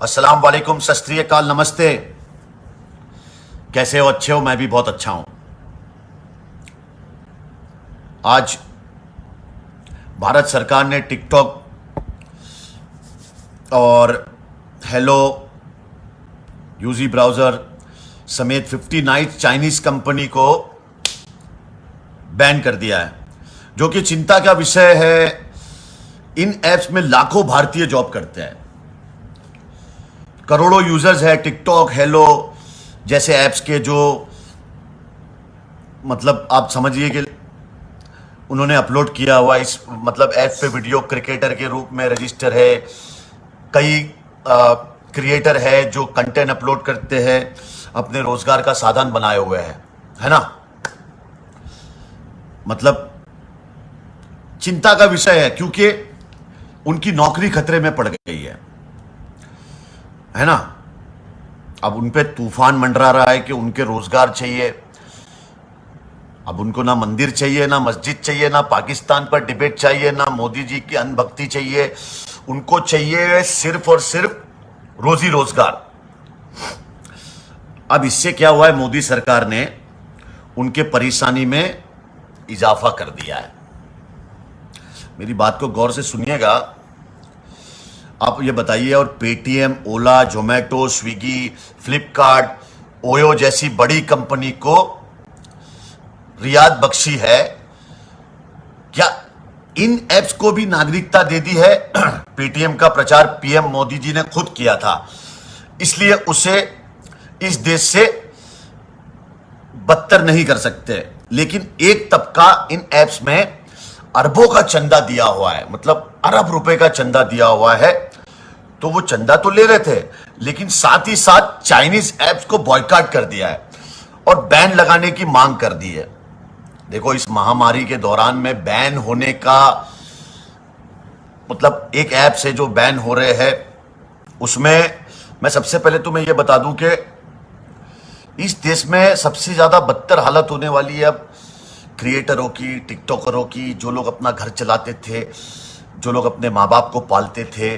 अस्सलाम वालेकुम, सत श्री अकाल, नमस्ते। कैसे हो? अच्छे हो? मैं भी बहुत अच्छा हूं। आज भारत सरकार ने टिकटॉक और हेलो यूजी ब्राउजर समेत 59 चाइनीज कंपनी को बैन कर दिया है, जो कि चिंता का विषय है। इन एप्स में लाखों भारतीय जॉब करते हैं, करोड़ों यूजर्स है। टिकटॉक, हेलो जैसे ऐप्स के जो मतलब आप समझिए कि उन्होंने अपलोड किया हुआ इस मतलब ऐप पे वीडियो क्रिकेटर के रूप में रजिस्टर है। कई क्रिएटर है जो कंटेंट अपलोड करते हैं, अपने रोजगार का साधन बनाए हुए हैं, है ना। मतलब चिंता का विषय है, क्योंकि उनकी नौकरी खतरे में पड़ गई है ना। अब उन पे तूफान मंडरा रहा है कि उनके रोजगार चाहिए। अब उनको ना मंदिर चाहिए, ना मस्जिद चाहिए, ना पाकिस्तान पर डिबेट चाहिए, ना मोदी जी की अनभक्ति चाहिए। उनको चाहिए सिर्फ और सिर्फ रोजी रोजगार। अब इससे क्या हुआ है, मोदी सरकार ने उनके परेशानी में इजाफा कर दिया है। मेरी बात को गौर से सुनिएगा। आप ये बताइए, और पेटीएम, ओला, जोमेटो, स्विगी, फ्लिपकार्ट, ओयो जैसी बड़ी कंपनी को रियायत बख्शी है, क्या इन एप्स को भी नागरिकता दे दी है? पेटीएम का प्रचार पीएम मोदी जी ने खुद किया था, इसलिए उसे इस देश से बदतर नहीं कर सकते। लेकिन एक तबका इन एप्स में अरबों का चंदा दिया हुआ है, मतलब अरब रुपए का चंदा दिया हुआ है। तो वो चंदा तो ले रहे थे, लेकिन साथ ही साथ चाइनीज एप्स को बॉयकॉट कर दिया है और बैन लगाने की मांग कर दी है। देखो, इस महामारी के दौरान में बैन होने का मतलब एक ऐप से जो बैन हो रहे हैं, उसमें मैं सबसे पहले तुम्हें यह बता दूं कि इस देश में सबसे ज्यादा बदतर हालत होने वाली है अब क्रिएटरों की, टिकटॉकरों की। जो लोग अपना घर चलाते थे, जो लोग अपने माँ बाप को पालते थे,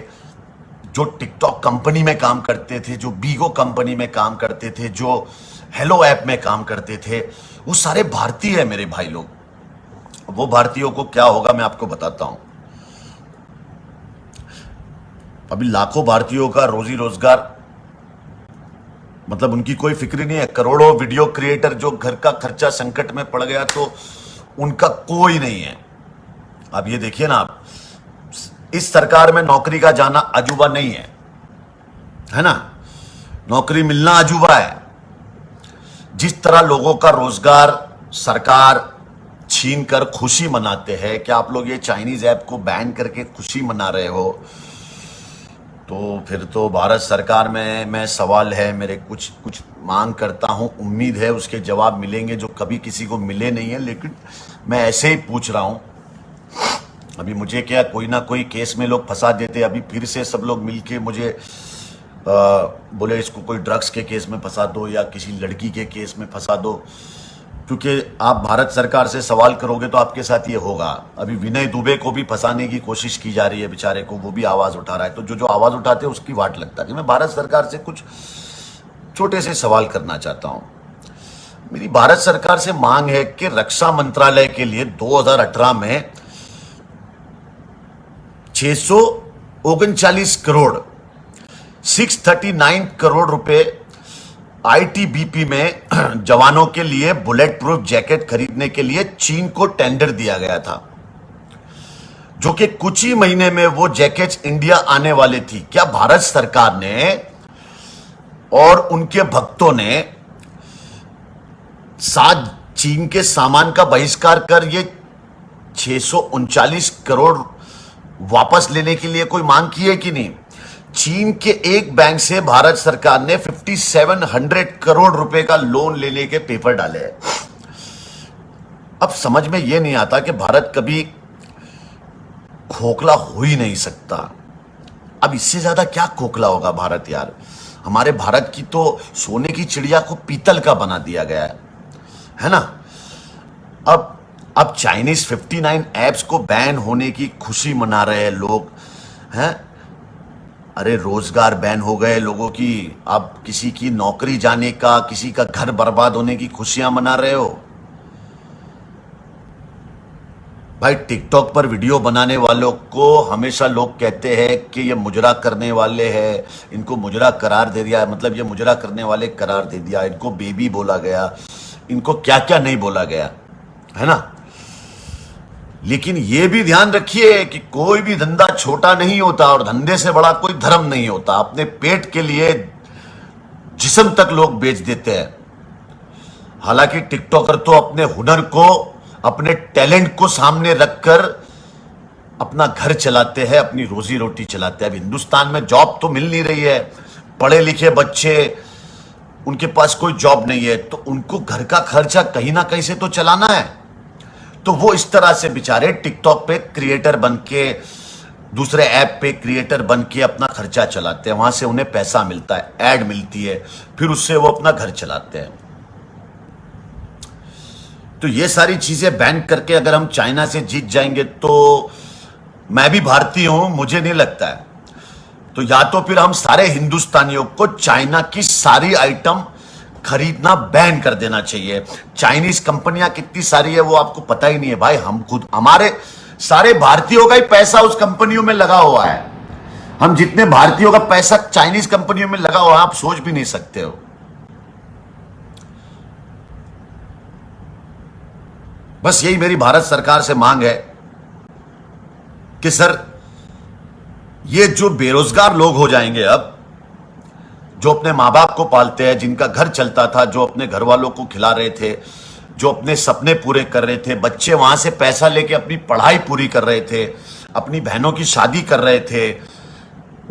जो टिकटॉक कंपनी में काम करते थे, जो बीगो कंपनी में काम करते थे, जो हेलो ऐप में काम करते थे, वो सारे भारतीय हैं मेरे भाई लोग। वो भारतीयों को क्या होगा मैं आपको बताता हूं। अभी लाखों भारतीयों का रोजी रोजगार मतलब उनकी कोई फिक्र नहीं है। करोड़ों वीडियो क्रिएटर जो घर का खर्चा संकट में पड़ गया तो उनका कोई नहीं है। अब ये देखिए ना, आप इस सरकार में नौकरी का जाना अजूबा नहीं है ना। नौकरी मिलना अजूबा है। जिस तरह लोगों का रोजगार सरकार छीन कर खुशी मनाते हैं, क्या आप लोग ये चाइनीज ऐप को बैन करके खुशी मना रहे हो? तो फिर तो भारत सरकार में मैं सवाल है मेरे, कुछ मांग करता हूं, उम्मीद है उसके जवाब मिलेंगे जो कभी किसी को मिले नहीं है। लेकिन मैं ऐसे ही पूछ रहा हूं। अभी मुझे क्या, कोई ना कोई केस में लोग फंसा देते। अभी फिर से सब लोग मिलके मुझे बोले इसको कोई ड्रग्स के केस में फंसा दो या किसी लड़की के केस में फंसा दो, क्योंकि आप भारत सरकार से सवाल करोगे तो आपके साथ ये होगा। अभी विनय दुबे को भी फंसाने की कोशिश की जा रही है, बेचारे को, वो भी आवाज उठा रहा है। तो जो आवाज उठाते हैं उसकी वाट लगता है। मैं भारत सरकार से कुछ छोटे से सवाल करना चाहता हूं। मेरी भारत सरकार से मांग है कि रक्षा मंत्रालय के लिए 2018 में 639 करोड़ 639 करोड़ रुपए आईटीबीपी में जवानों के लिए बुलेट प्रूफ जैकेट खरीदने के लिए चीन को टेंडर दिया गया था, जो कि कुछ ही महीने में वो जैकेट्स इंडिया आने वाले थी। क्या भारत सरकार ने और उनके भक्तों ने साथ चीन के सामान का बहिष्कार कर ये 639 करोड़ वापस लेने के लिए कोई मांग की है कि नहीं? चीन के एक बैंक से भारत सरकार ने 5700 करोड़ रुपए का लोन लेने के पेपर डाले हैं। अब समझ में यह नहीं आता कि भारत कभी खोखला हो ही नहीं सकता। अब इससे ज्यादा क्या खोखला होगा भारत यार। हमारे भारत की तो सोने की चिड़िया को पीतल का बना दिया गया है ना। अब चाइनीज 59 एप्स को बैन होने की खुशी मना रहे हैं लोग हैं। अरे रोजगार बैन हो गए लोगों की, अब किसी की नौकरी जाने का, किसी का घर बर्बाद होने की खुशियां मना रहे हो। भाई टिकटॉक पर वीडियो बनाने वालों को हमेशा लोग कहते हैं कि ये मुजरा करने वाले हैं, इनको मुजरा करार दे दिया, मतलब ये मुजरा करने वाले करार दे दिया, इनको बेबी बोला गया, इनको क्या क्या नहीं बोला गया, है ना। लेकिन ये भी ध्यान रखिए कि कोई भी धंधा छोटा नहीं होता और धंधे से बड़ा कोई धर्म नहीं होता। अपने पेट के लिए जिस्म तक लोग बेच देते हैं। हालांकि टिकटॉकर तो अपने हुनर को, अपने टैलेंट को सामने रखकर अपना घर चलाते हैं, अपनी रोजी रोटी चलाते हैं। अब हिंदुस्तान में जॉब तो मिल नहीं रही है, पढ़े लिखे बच्चे, उनके पास कोई जॉब नहीं है, तो उनको घर का खर्चा कहीं ना कहीं से तो चलाना है। तो वो इस तरह से बेचारे टिकटॉक पे क्रिएटर बन के, दूसरे ऐप पे क्रिएटर बन के अपना खर्चा चलाते हैं, वहां से उन्हें पैसा मिलता है, ऐड मिलती है, फिर उससे वो अपना घर चलाते हैं। तो ये सारी चीजें बैन करके अगर हम चाइना से जीत जाएंगे, तो मैं भी भारतीय हूं, मुझे नहीं लगता है, तो या तो फिर हम सारे हिंदुस्तानियों को चाइना की सारी आइटम खरीदना बैन कर देना चाहिए। चाइनीज कंपनियां कितनी सारी है वो आपको पता ही नहीं है भाई। हम खुद, हमारे सारे भारतीयों का ही पैसा उस कंपनियों में लगा हुआ है। हम जितने भारतीयों का पैसा चाइनीज कंपनियों में लगा हुआ है, आप सोच भी नहीं सकते हो। बस यही मेरी भारत सरकार से मांग है कि सर, ये जो बेरोजगार लोग हो जाएंगे अब, जो अपने माँ बाप को पालते हैं, जिनका घर चलता था, जो अपने घर वालों को खिला रहे थे, जो अपने सपने पूरे कर रहे थे, बच्चे वहां से पैसा लेके अपनी पढ़ाई पूरी कर रहे थे, अपनी बहनों की शादी कर रहे थे,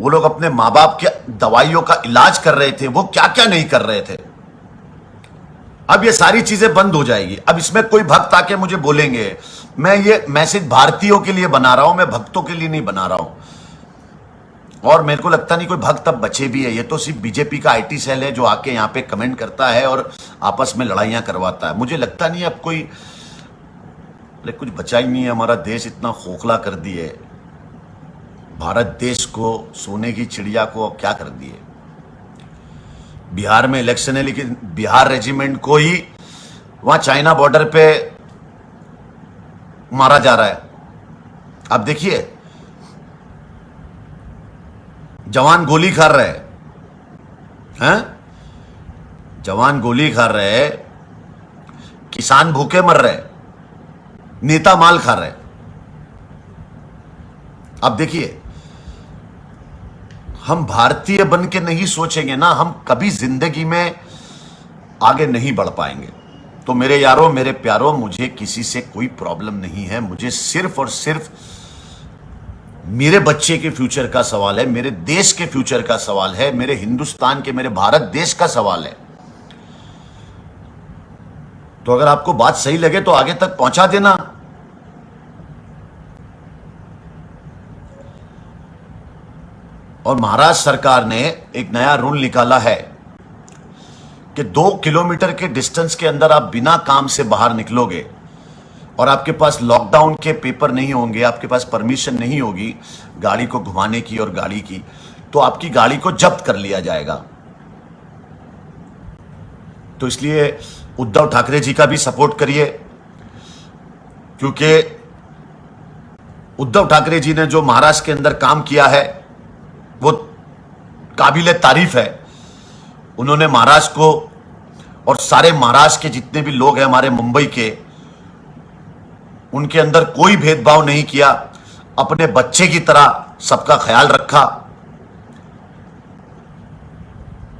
वो लोग अपने माँ बाप के दवाइयों का इलाज कर रहे थे, वो क्या क्या नहीं कर रहे थे। अब ये सारी चीजें बंद हो जाएगी। अब इसमें कोई भक्त आके मुझे बोलेंगे, मैं ये मैसेज भारतीयों के लिए बना रहा हूं, मैं भक्तों के लिए नहीं बना रहा हूं। और मेरे को लगता नहीं कोई भक्त अब बचे भी है। ये तो सिर्फ बीजेपी का आईटी सेल है जो आके यहाँ पे कमेंट करता है और आपस में लड़ाइयां करवाता है। मुझे लगता नहीं अब कोई, कुछ बचा ही नहीं है। हमारा देश इतना खोखला कर दिए, भारत देश को, सोने की चिड़िया को अब क्या कर दिए। बिहार में इलेक्शन है, लेकिन बिहार रेजिमेंट को ही वहां चाइना बॉर्डर पे मारा जा रहा है। अब देखिए, जवान गोली खा रहे हैं, जवान गोली खा रहे, किसान भूखे मर रहे, नेता माल खा रहे। अब देखिए, हम भारतीय बन के नहीं सोचेंगे ना, हम कभी जिंदगी में आगे नहीं बढ़ पाएंगे। तो मेरे यारों, मेरे प्यारों, मुझे किसी से कोई प्रॉब्लम नहीं है। मुझे सिर्फ और सिर्फ मेरे बच्चे के फ्यूचर का सवाल है, मेरे देश के फ्यूचर का सवाल है, मेरे हिंदुस्तान के, मेरे भारत देश का सवाल है। तो अगर आपको बात सही लगे तो आगे तक पहुंचा देना। और महाराष्ट्र सरकार ने एक नया रूल निकाला है कि 2 किलोमीटर के डिस्टेंस के अंदर आप बिना काम से बाहर निकलोगे और आपके पास लॉकडाउन के पेपर नहीं होंगे, आपके पास परमिशन नहीं होगी गाड़ी को घुमाने की और गाड़ी की, तो आपकी गाड़ी को जब्त कर लिया जाएगा। तो इसलिए उद्धव ठाकरे जी का भी सपोर्ट करिए, क्योंकि उद्धव ठाकरे जी ने जो महाराष्ट्र के अंदर काम किया है वो काबिले तारीफ है। उन्होंने महाराष्ट्र को और सारे महाराष्ट्र के जितने भी लोग हैं हमारे मुंबई के, उनके अंदर कोई भेदभाव नहीं किया, अपने बच्चे की तरह सबका ख्याल रखा।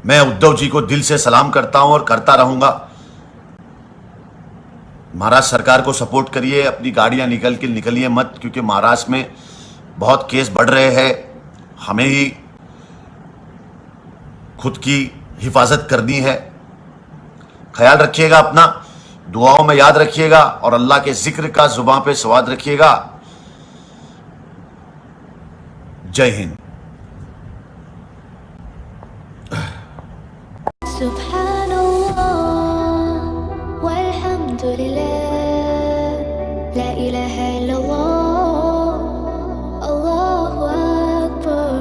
मैं उद्धव जी को दिल से सलाम करता हूं और करता रहूंगा। महाराष्ट्र सरकार को सपोर्ट करिए, अपनी गाड़ियां निकलिए मत, क्योंकि महाराष्ट्र में बहुत केस बढ़ रहे हैं। हमें ही खुद की हिफाजत करनी है। ख्याल रखिएगा अपना, दुआओं में याद रखिएगा और अल्लाह के जिक्र का जुबान पे सवाद रखिएगा। जय हिंद। सुब्हानल्लाह वल्हम्दुलिल्लाह, ला इलाहा इल्लल्लाह, अल्लाहु अकबर।